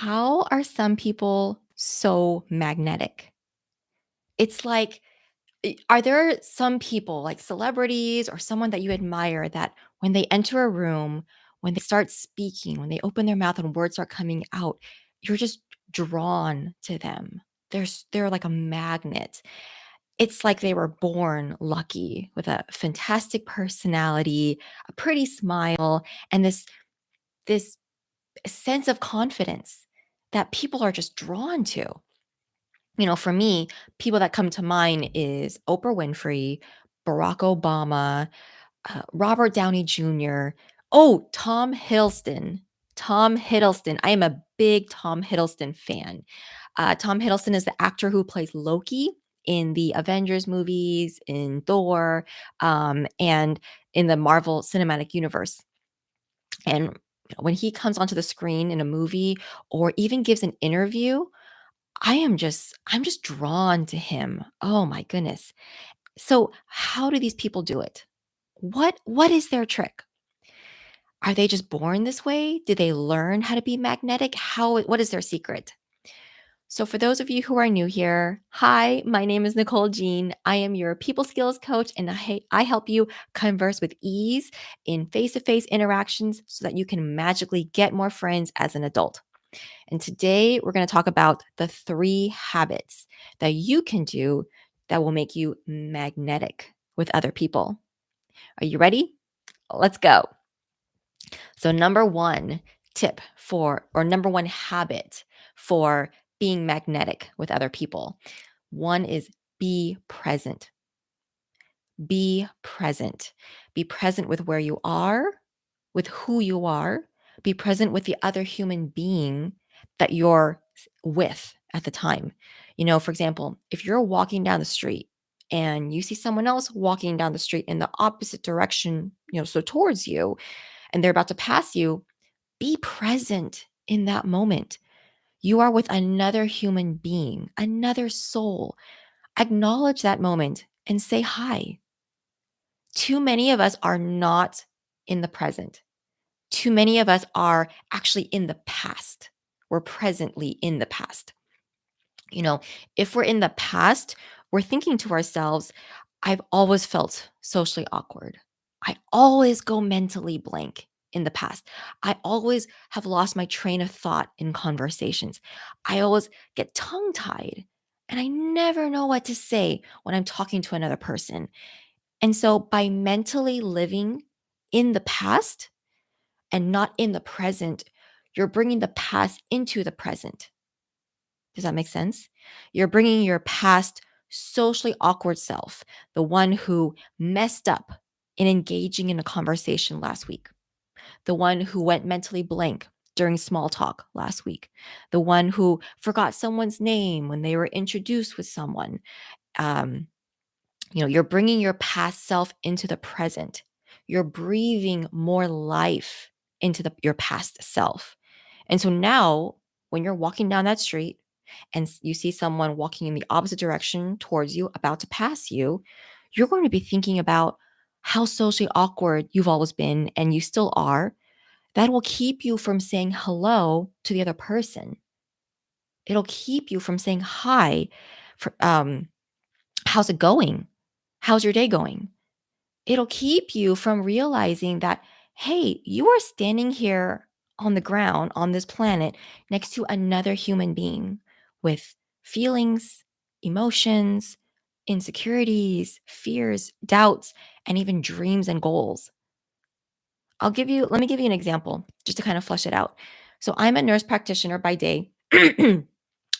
How are some people so magnetic? It's like, are there some people, like celebrities or someone that you admire, that when they enter a room, when they start speaking, when they open their mouth and words are coming out, you're just drawn to them? They're like a magnet. It's like they were born lucky with a fantastic personality, a pretty smile, and this sense of confidence that people are just drawn to. For me, people that come to mind is Oprah Winfrey, Barack Obama, Robert Downey Jr. Oh, Tom Hiddleston. Tom Hiddleston. I am a big Tom Hiddleston fan. Tom Hiddleston is the actor who plays Loki in the Avengers movies, in Thor, and in the Marvel Cinematic Universe. And when he comes onto the screen in a movie or even gives an interview, I'm just drawn to him. Oh my goodness. So how do these people do it? What is their trick? Are they just born this way? Did they learn how to be magnetic? What is their secret? So for those of you who are new here, hi, my name is Nicole Jeanne. I am your people skills coach, and I help you converse with ease in face-to-face interactions so that you can magically get more friends as an adult. And today we're going to talk about the 3 habits that you can do that will make you magnetic with other people. Are you ready? Let's go. So, number 1 tip or number 1 habit for being magnetic with other people. One is be present. Be present. Be present with where you are, with who you are. Be present with the other human being that you're with at the time. For example, if you're walking down the street and you see someone else walking down the street in the opposite direction, so towards you, and they're about to pass you, be present in that moment. You are with another human being, another soul. Acknowledge that moment and say hi. Too many of us are not in the present. Too many of us are actually in the past. We're presently in the past. If we're in the past, we're thinking to ourselves, I've always felt socially awkward. I always go mentally blank in the past. I always have lost my train of thought in conversations. I always get tongue tied and I never know what to say when I'm talking to another person. And so by mentally living in the past and not in the present, you're bringing the past into the present. Does that make sense? You're bringing your past socially awkward self, the one who messed up in engaging in a conversation last week, the one who went mentally blank during small talk last week, the one who forgot someone's name when they were introduced with someone. Um, you're bringing your past self into the present. You're breathing more life into your past self. And so now, when you're walking down that street and you see someone walking in the opposite direction towards you, about to pass you, you're going to be thinking about how socially awkward you've always been and you still are. That will keep you from saying hello to the other person. It'll keep you from saying hi. For, how's it going? How's your day going? It'll keep you from realizing that, hey, you are standing here on the ground, on this planet, next to another human being with feelings, emotions, insecurities, fears, doubts, and even dreams and goals. Let me give you an example just to kind of flesh it out. So I'm a nurse practitioner by day.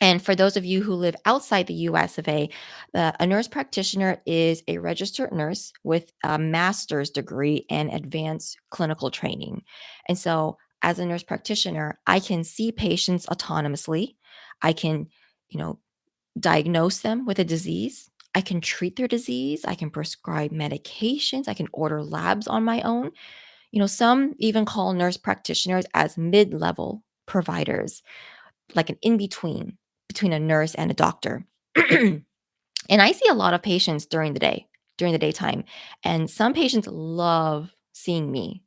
And for those of you who live outside the US of A, a nurse practitioner is a registered nurse with a master's degree and advanced clinical training. And so, as a nurse practitioner, I can see patients autonomously. I can, you know, diagnose them with a disease. I can treat their disease. I can prescribe medications. I can order labs on my own. Some even call nurse practitioners as mid-level providers, like an in between a nurse and a doctor. And I see a lot of patients during the day, during the daytime. And some patients love seeing me.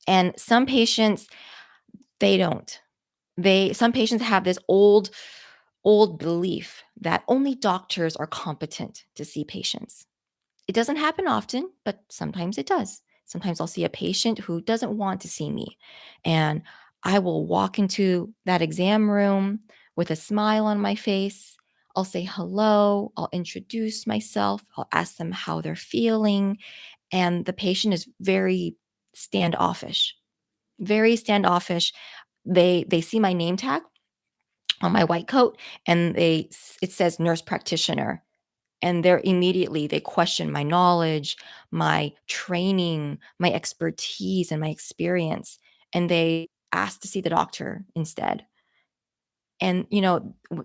And some patients, they don't. Some patients have this old belief that only doctors are competent to see patients. It doesn't happen often, but sometimes it does. Sometimes I'll see a patient who doesn't want to see me, and I will walk into that exam room with a smile on my face. I'll say hello, I'll introduce myself, I'll ask them how they're feeling, and the patient is very standoffish. Very standoffish. They see my name tag on my white coat, and it says nurse practitioner, and they question my knowledge, my training, my expertise, and my experience, and they ask to see the doctor instead. And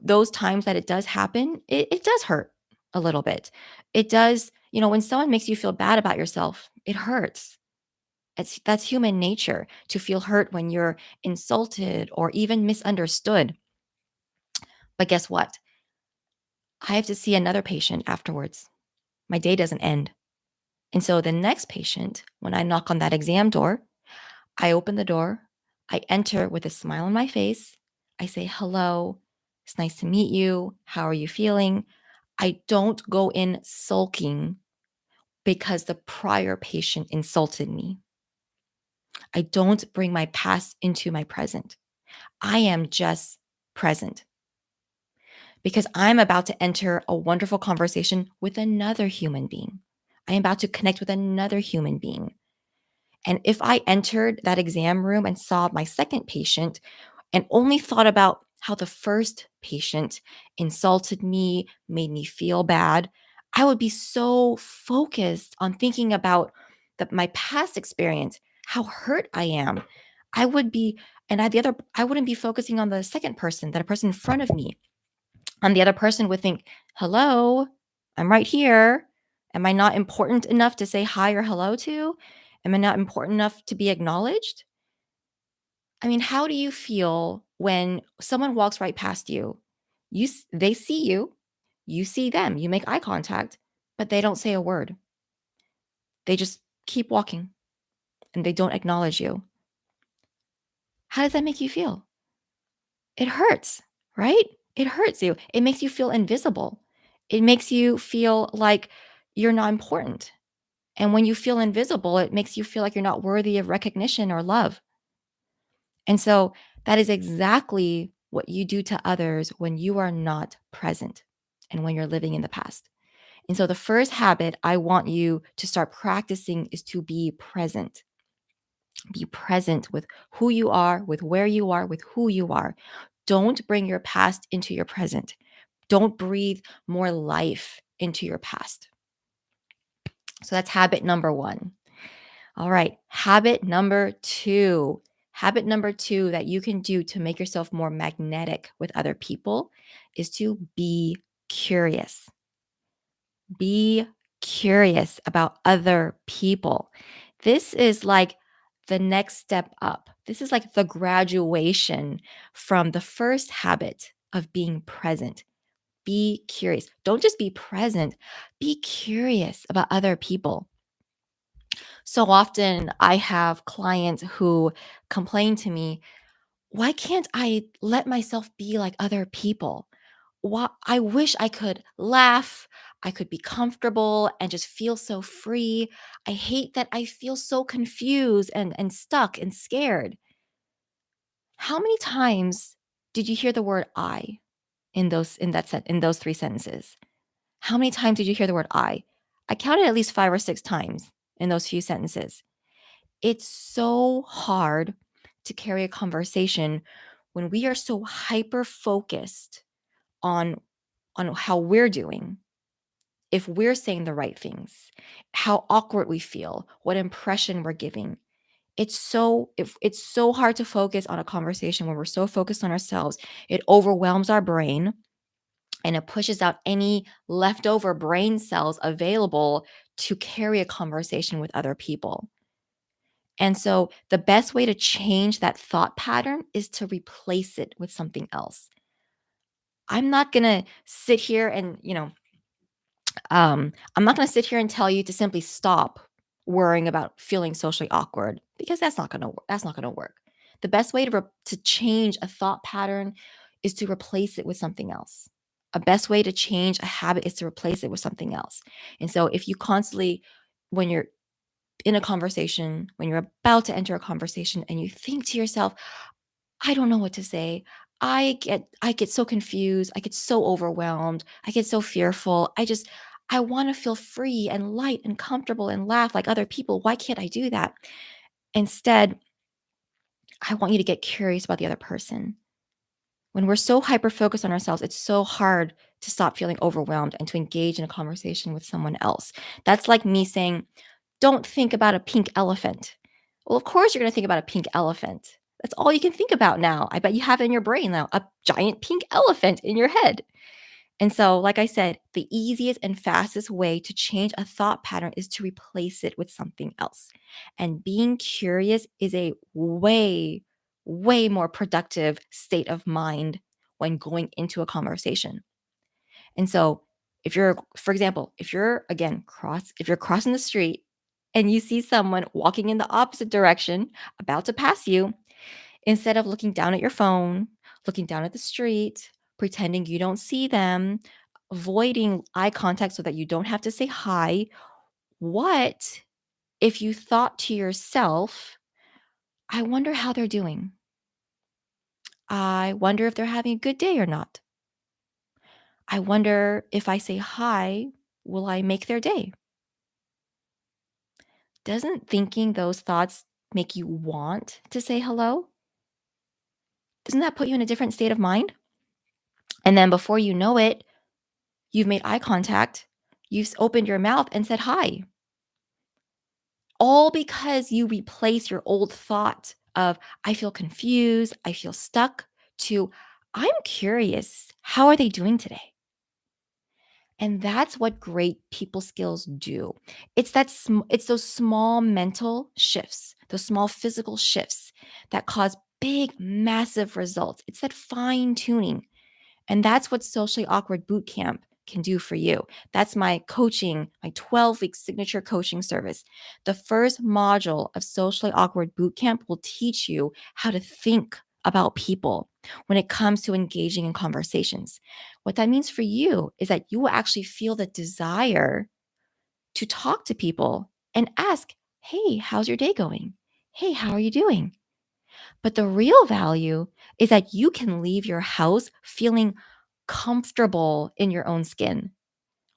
those times that it does happen, it does hurt a little bit. It does. When someone makes you feel bad about yourself, it hurts. That's human nature, to feel hurt when you're insulted or even misunderstood. But guess what? I have to see another patient afterwards. My day doesn't end. And so the next patient, when I knock on that exam door, I open the door, I enter with a smile on my face. I say, hello, it's nice to meet you. How are you feeling? I don't go in sulking because the prior patient insulted me. I don't bring my past into my present. I am just present because I'm about to enter a wonderful conversation with another human being. I am about to connect with another human being. And if I entered that exam room and saw my second patient and only thought about how the first patient insulted me, made me feel bad, I would be so focused on thinking about my past experience, how hurt I am. I would be, and I wouldn't be focusing on the second person, that a person in front of me. And the other person would think, hello, I'm right here. Am I not important enough to say hi or hello to? Am I not important enough to be acknowledged? I mean, how do you feel when someone walks right past you? They see you, you see them, you make eye contact, but they don't say a word. They just keep walking and they don't acknowledge you. How does that make you feel? It hurts, right? It hurts you. It makes you feel invisible. It makes you feel like you're not important. And when you feel invisible, it makes you feel like you're not worthy of recognition or love. And so that is exactly what you do to others when you are not present and when you're living in the past. And so the first habit I want you to start practicing is to be present. Be present with who you are, with where you are, with who you are. Don't bring your past into your present. Don't breathe more life into your past. So that's habit number one. All right. Habit number two. Habit number two that you can do to make yourself more magnetic with other people is to be curious. Be curious about other people. This is like the next step up. This is like the graduation from the first habit of being present. Be curious. Don't just be present, be curious about other people. So often I have clients who complain to me, why can't I let myself be like other people? Why, I wish I could laugh, I could be comfortable and just feel so free. I hate that I feel so confused and stuck and scared. How many times did you hear the word I in those three sentences? How many times did you hear the word I? I counted at least 5 or 6 times in those few sentences. It's so hard to carry a conversation when we are so hyper focused on how we're doing, if we're saying the right things, how awkward we feel, what impression we're giving. It's so hard to focus on a conversation when we're so focused on ourselves. It overwhelms our brain and it pushes out any leftover brain cells available to carry a conversation with other people. And so the best way to change that thought pattern is to replace it with something else. I'm not going to sit here and, I'm not going to sit here and tell you to simply stop worrying about feeling socially awkward because that's not going to work. The best way to change a thought pattern is to replace it with something else. A best way to change a habit is to replace it with something else. And so if you constantly, when you're in a conversation, when you're about to enter a conversation and you think to yourself, I don't know what to say. I get so confused. I get so overwhelmed. I get so fearful. I want to feel free and light and comfortable and laugh like other people. Why can't I do that? Instead, I want you to get curious about the other person. When we're so hyper focused on ourselves, it's so hard to stop feeling overwhelmed and to engage in a conversation with someone else. That's like me saying, don't think about a pink elephant. Well, of course, you're going to think about a pink elephant. That's all you can think about now. I bet you have it in your brain now, a giant pink elephant in your head. And so, like I said, the easiest and fastest way to change a thought pattern is to replace it with something else. And being curious is a way, way more productive state of mind when going into a conversation. And so, if you're, for example, if you're crossing the street and you see someone walking in the opposite direction, about to pass you, instead of looking down at your phone, looking down at the street, pretending you don't see them, avoiding eye contact so that you don't have to say hi, what if you thought to yourself, I wonder how they're doing? I wonder if they're having a good day or not. I wonder if I say hi, will I make their day? Doesn't thinking those thoughts make you want to say hello? Doesn't that put you in a different state of mind? And then before you know it, you've made eye contact, you've opened your mouth and said hi. All because you replace your old thought of, I feel confused, I feel stuck, to, I'm curious, how are they doing today? And that's what great people skills do. It's those small mental shifts, those small physical shifts that cause big, massive results. It's that fine tuning. And that's what Socially Awkward Bootcamp can do for you. That's my coaching, my 12-week signature coaching service. The first module of Socially Awkward Bootcamp will teach you how to think about people when it comes to engaging in conversations. What that means for you is that you will actually feel the desire to talk to people and ask, hey, how's your day going? Hey, how are you doing? But the real value is that you can leave your house feeling comfortable in your own skin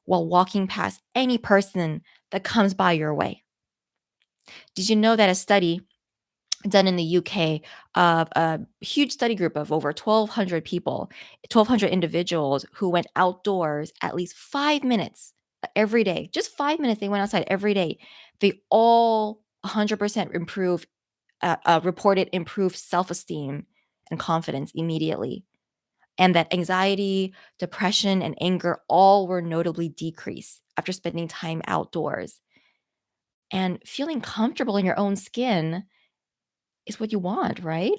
while walking past any person that comes by your way. Did you know that a study done in the UK of a huge study group of over 1,200 people, 1,200 individuals who went outdoors at least 5 minutes every day, just 5 minutes, they went outside every day. They all 100% reported improved self esteem and confidence immediately. And that anxiety, depression, and anger all were notably decreased after spending time outdoors. And feeling comfortable in your own skin is what you want, right?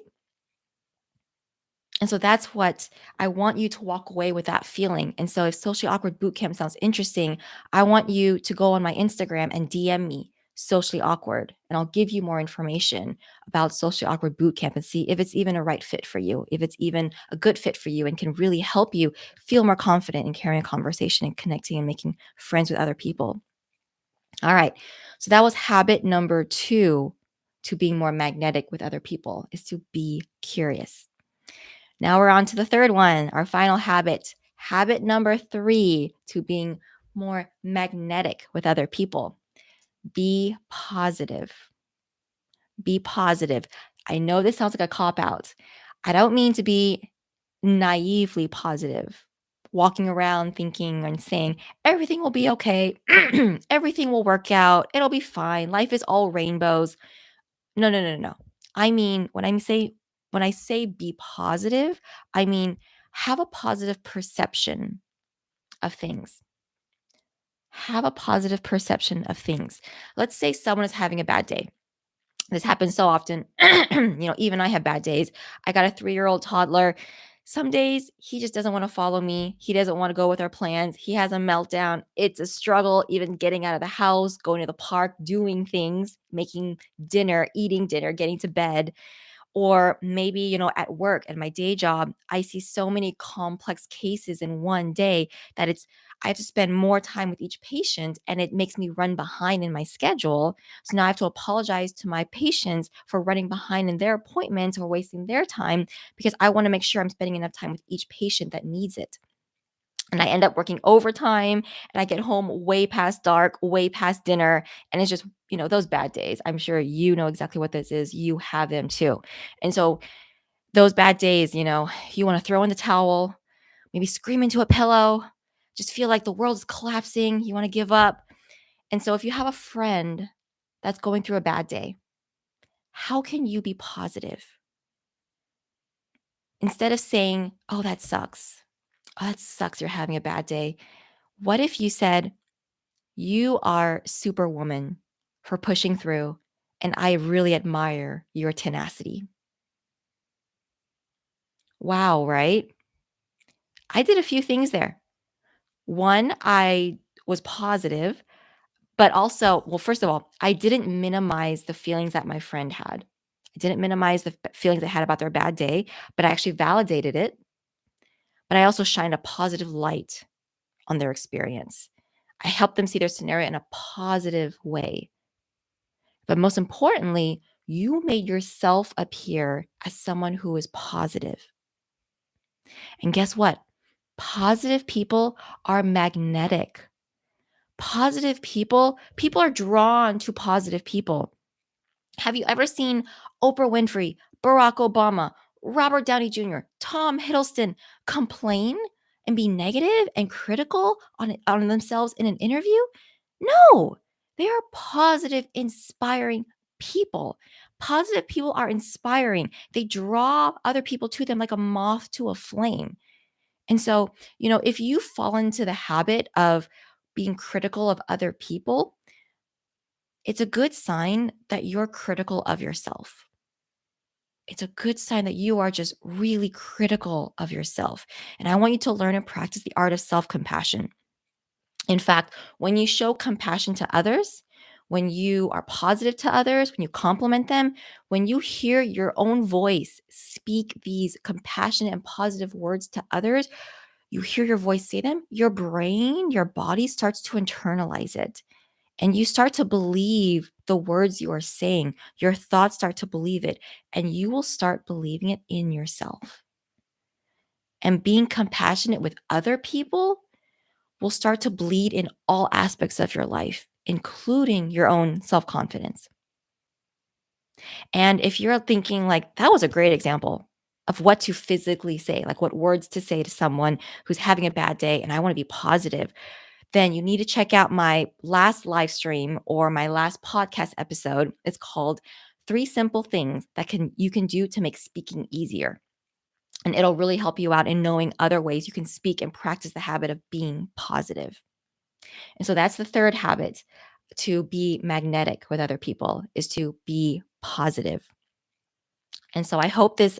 And so that's what I want you to walk away with, that feeling. And so if Socially Awkward Bootcamp sounds interesting, I want you to go on my Instagram and DM me socially awkward, and I'll give you more information about Socially Awkward Bootcamp and see if it's even a right fit for you, if it's even a good fit for you and can really help you feel more confident in carrying a conversation and connecting and making friends with other people. All right. So that was habit number 2 to being more magnetic with other people, is to be curious. Now we're on to the third one, our final habit. Habit number 3 to being more magnetic with other people. Be positive. Be positive. I know this sounds like a cop out. I don't mean to be naively positive, walking around thinking and saying, everything will be okay. Everything will work out. It'll be fine. Life is all rainbows. No, no, no, no. I mean, when I say be positive, I mean have a positive perception of things. Have a positive perception of things. Let's say someone is having a bad day. This happens so often. Even I have bad days. I got a 3-year-old toddler. Some days he just doesn't want to follow me. He doesn't want to go with our plans. He has a meltdown. It's a struggle, even getting out of the house, going to the park, doing things, making dinner, eating dinner, getting to bed. Or maybe, at work at my day job, I see so many complex cases in one day that I have to spend more time with each patient and it makes me run behind in my schedule. So now I have to apologize to my patients for running behind in their appointments or wasting their time because I want to make sure I'm spending enough time with each patient that needs it. And I end up working overtime and I get home way past dark, way past dinner. And it's just, those bad days. I'm sure you know exactly what this is. You have them too. And so those bad days, you want to throw in the towel, maybe scream into a pillow, just feel like the world is collapsing. You want to give up. And so if you have a friend that's going through a bad day, how can you be positive? Instead of saying, oh, that sucks. Oh, that sucks. You're having a bad day. What if you said, you are superwoman for pushing through, and I really admire your tenacity. Wow, right? I did a few things there. One, I was positive, but also, well, first of all, I didn't minimize the feelings that my friend had. I didn't minimize the feelings they had about their bad day, but I actually validated it. But I also shined a positive light on their experience. I helped them see their scenario in a positive way. But most importantly, you made yourself appear as someone who is positive. And guess what? Positive people are magnetic. Positive people are drawn to positive people. Have you ever seen Oprah Winfrey, Barack Obama, Robert Downey Jr., Tom Hiddleston complain and be negative and critical on themselves in an interview? No, they are positive, inspiring people. Positive people are inspiring. They draw other people to them like a moth to a flame. And so, if you fall into the habit of being critical of other people, it's a good sign that you're critical of yourself. It's a good sign that you are just really critical of yourself. And I want you to learn and practice the art of self compassion. In fact, when you show compassion to others, when you are positive to others, when you compliment them, when you hear your own voice speak these compassionate and positive words to others, you hear your voice say them, your brain, your body starts to internalize it. And you start to believe the words you are saying. Your thoughts start to believe it, and you will start believing it in yourself. And being compassionate with other people will start to bleed in all aspects of your life, including your own self confidence. And if you're thinking, like, that was a great example of what to physically say, like what words to say to someone who's having a bad day, and I want to be positive, then you need to check out my last live stream or my last podcast episode. It's called Three Simple Things That You can do to make speaking easier. And it'll really help you out in knowing other ways you can speak and practice the habit of being positive. And so that's the third habit to be magnetic with other people is to be positive. And so I hope this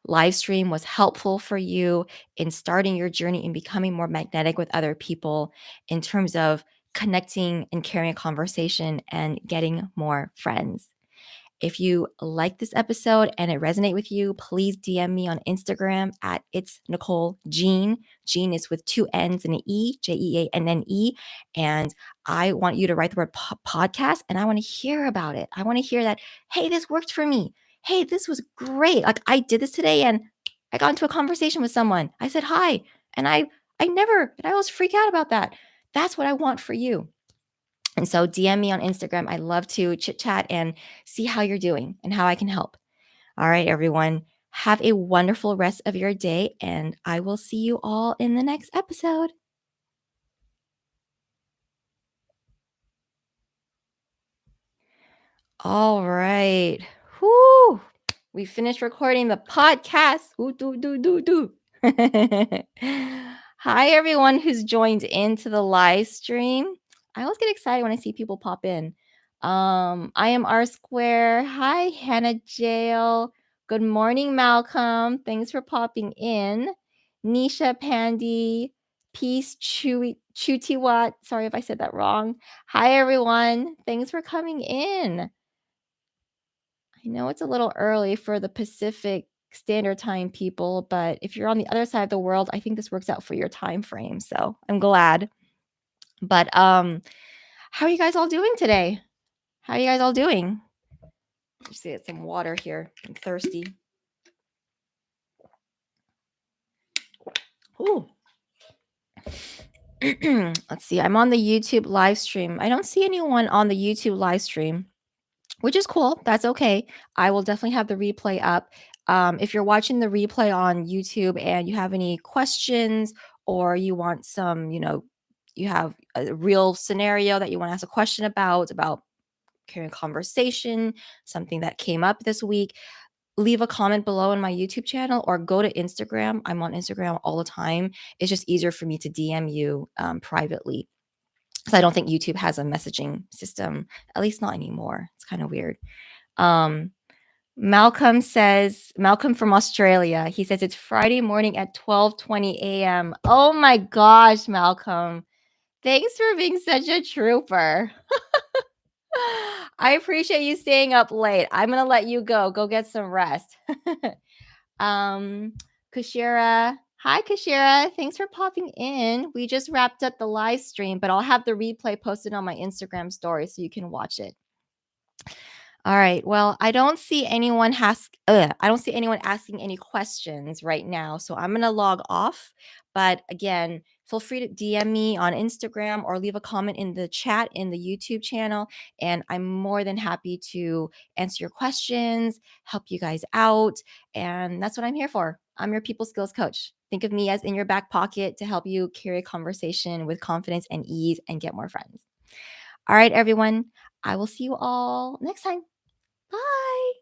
live stream was helpful for you in starting your journey and becoming more magnetic with other people in terms of connecting and carrying a conversation and getting more friends. If you like this episode and it resonate with you, please DM me on Instagram at It's Nicole Jeanne. Jeanne is with two N's and an E, Jeanne. And I want you to write the word podcast and I want to hear about it. I want to hear that, hey, this worked for me. Hey, this was great. Like I did this today and I got into a conversation with someone. I said hi. And I always freak out about that. That's what I want for you. And so DM me on Instagram. I love to chit chat and see how you're doing and how I can help. All right, everyone. Have a wonderful rest of your day, and I will see you all in the next episode. All right. Whoo. We finished recording the podcast. Ooh, do. Hi, everyone who's joined into the live stream. I always get excited when I see people pop in. I am R Square. Hi, Hannah Jail. Good morning, Malcolm. Thanks for popping in. Nisha Pandy. Peace Chutiwat. Sorry if I said that wrong. Hi, everyone. Thanks for coming in. I know it's a little early for the Pacific Standard Time people, but if you're on the other side of the world, I think this works out for your time frame, so I'm glad. But, how are you guys all doing today? How are you guys all doing? Let's get some water here. I'm thirsty. Ooh. Let's see. I'm on the YouTube live stream. I don't see anyone on the YouTube live stream, which is cool. That's okay. I will definitely have the replay up. If you're watching the replay on YouTube and you have any questions or you want some, you have a real scenario that you want to ask a question about carrying conversation, something that came up this week, leave a comment below in my YouTube channel or go to Instagram. I'm on Instagram all the time. It's just easier for me to DM you privately because I don't think YouTube has a messaging system, at least not anymore. It's kind of weird. Malcolm from Australia, he says it's Friday morning at 12:20 a.m. Oh my gosh, Malcolm. Thanks for being such a trooper. I appreciate you staying up late. I'm gonna let you go. Go get some rest. Kashira. Hi, Kashira. Thanks for popping in. We just wrapped up the live stream, but I'll have the replay posted on my Instagram story so you can watch it. All right. Well, I don't see anyone asking any questions right now, so I'm gonna log off. But again, feel free to DM me on Instagram or leave a comment in the chat in the YouTube channel, and I'm more than happy to answer your questions, help you guys out, and that's what I'm here for. I'm your people skills coach. Think of me as in your back pocket to help you carry a conversation with confidence and ease and get more friends. All right, everyone. I will see you all next time. Bye.